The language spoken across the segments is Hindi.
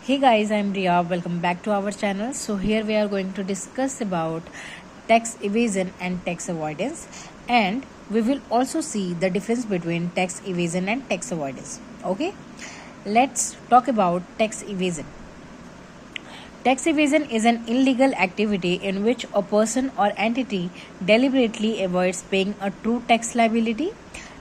Hey guys, I'm Riya. Welcome back to our channel. So here we are going to discuss about tax evasion and tax avoidance, and we will also see the difference between tax evasion and tax avoidance. Okay, let's talk about tax evasion. Tax evasion is an illegal activity in which a person or entity deliberately avoids paying a true tax liability.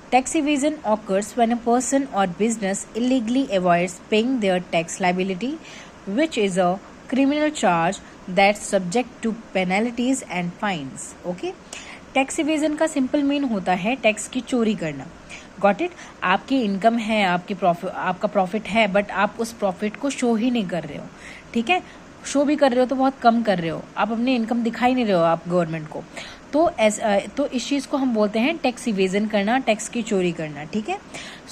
Tax evasion occurs when a person or business illegally avoids paying their tax liability, which is a criminal charge that's subject to penalties and fines. Okay? Tax evasion का सिंपल मीन होता है टैक्स की चोरी करना. Got it. आपकी इनकम है, आपका प्रॉफिट है, बट आप उस प्रॉफिट को शो ही नहीं कर रहे हो. ठीक है, शो भी कर रहे हो तो बहुत कम कर रहे हो, आप अपनी इनकम दिखाई नहीं रहे हो आप गवर्नमेंट को. तो इस चीज़ को हम बोलते हैं टैक्स इवेजन करना, टैक्स की चोरी करना. ठीक है.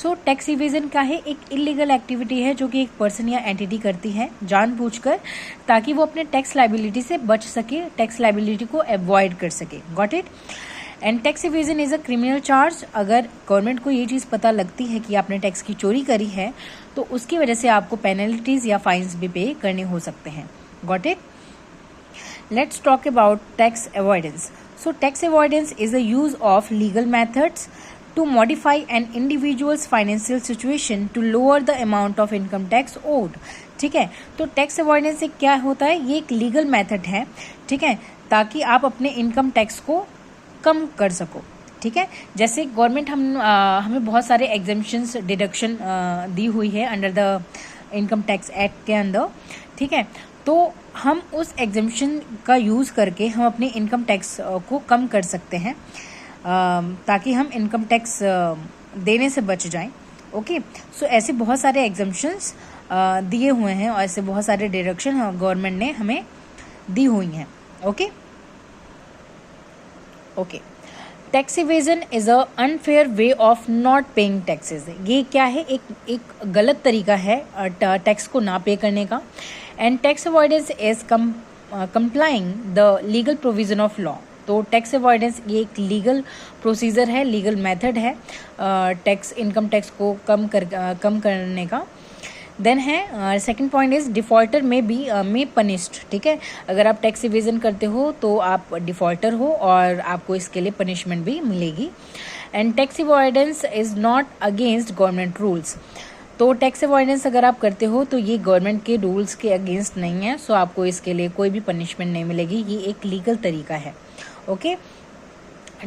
सो टैक्स इवेजन क्या है? एक इलीगल एक्टिविटी है जो कि एक पर्सन या एंटिटी करती है जानबूझकर, ताकि वो अपने टैक्स लाइबिलिटी से बच सके, टैक्स लाइबिलिटी को अवॉइड कर सके. Got it. And tax evasion is a criminal charge. अगर गवर्नमेंट को ये चीज़ पता लगती है कि आपने टैक्स की चोरी करी है तो उसकी वजह से आपको पेनल्टीज या फाइन्स भी पे करने हो सकते हैं. Got it. Let's talk about tax avoidance. So tax avoidance is the use of legal methods to modify an individual's financial situation to lower the amount of income tax owed. ठीक है, तो टैक्स अवॉइडेंस से क्या होता है? ये एक लीगल मेथड है. ठीक है, ताकि आप अपने इनकम टैक्स को कम कर सको. ठीक है, जैसे गवर्नमेंट हमें बहुत सारे एग्जेम्पशंस, डिडक्शन दी हुई है under the income tax act के अंदर. ठीक है, तो हम उस एग्जेम्पशन का यूज़ करके हम अपने इनकम टैक्स को कम कर सकते हैं, ताकि हम इनकम टैक्स देने से बच जाएं. ओके. सो ऐसे बहुत सारे एग्जेम्पशंस दिए हुए हैं और ऐसे बहुत सारे डिडक्शन गवर्नमेंट ने हमें दी हुई हैं. Okay. Okay. Tax evasion is a unfair way of not paying taxes. ये क्या है? एक गलत तरीका है टैक्स को ना पे करने का. And tax avoidance is complying the legal provision of law. तो टैक्स अवॉइडेंस ये एक लीगल प्रोसीजर है, लीगल मेथड है इनकम टैक्स को कम करने का. देन है सेकंड पॉइंट इज डिफॉल्टर में बी मे पनिश्ड. ठीक है, अगर आप टैक्स इवेजन करते हो तो आप डिफॉल्टर हो और आपको इसके लिए पनिशमेंट भी मिलेगी. And tax avoidance is not against government rules. तो टैक्स अवॉइडेंस अगर आप करते हो तो ये गवर्नमेंट के रूल्स के अगेंस्ट नहीं है, सो आपको इसके लिए कोई भी पनिशमेंट नहीं मिलेगी. ये एक लीगल तरीका है. Okay.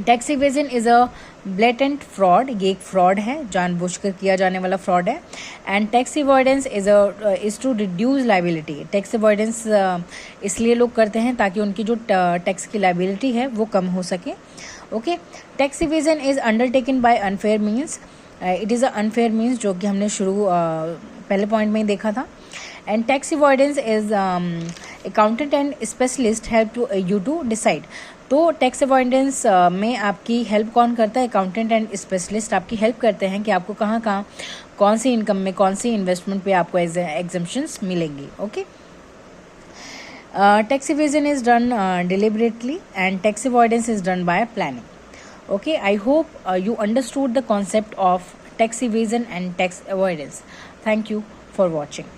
Tax evasion is a blatant fraud. ये एक फ्रॉड है, जानबूझकर किया जाने वाला फ्रॉड है. And tax avoidance is to reduce liability. Tax avoidance इसलिए लोग करते हैं ताकि उनकी जो टैक्स की लाइबिलिटी है वो कम हो सके. Okay. Tax evasion is undertaken by unfair means. It is a unfair means, जो कि हमने पहले पॉइंट में ही देखा था. And tax avoidance is accountant and specialist help to you to decide. तो टैक्स अवॉइडेंस में आपकी हेल्प कौन करता है? अकाउंटेंट एंड स्पेशलिस्ट आपकी हेल्प करते हैं कि आपको कहाँ कौन सी इनकम में, कौन सी इन्वेस्टमेंट पे आपको एग्जेम्पशंस मिलेंगी. Okay. Tax evasion is done deliberately and tax avoidance is done by planning. Okay, I hope you understood the concept of tax evasion and tax avoidance. Thank you for watching.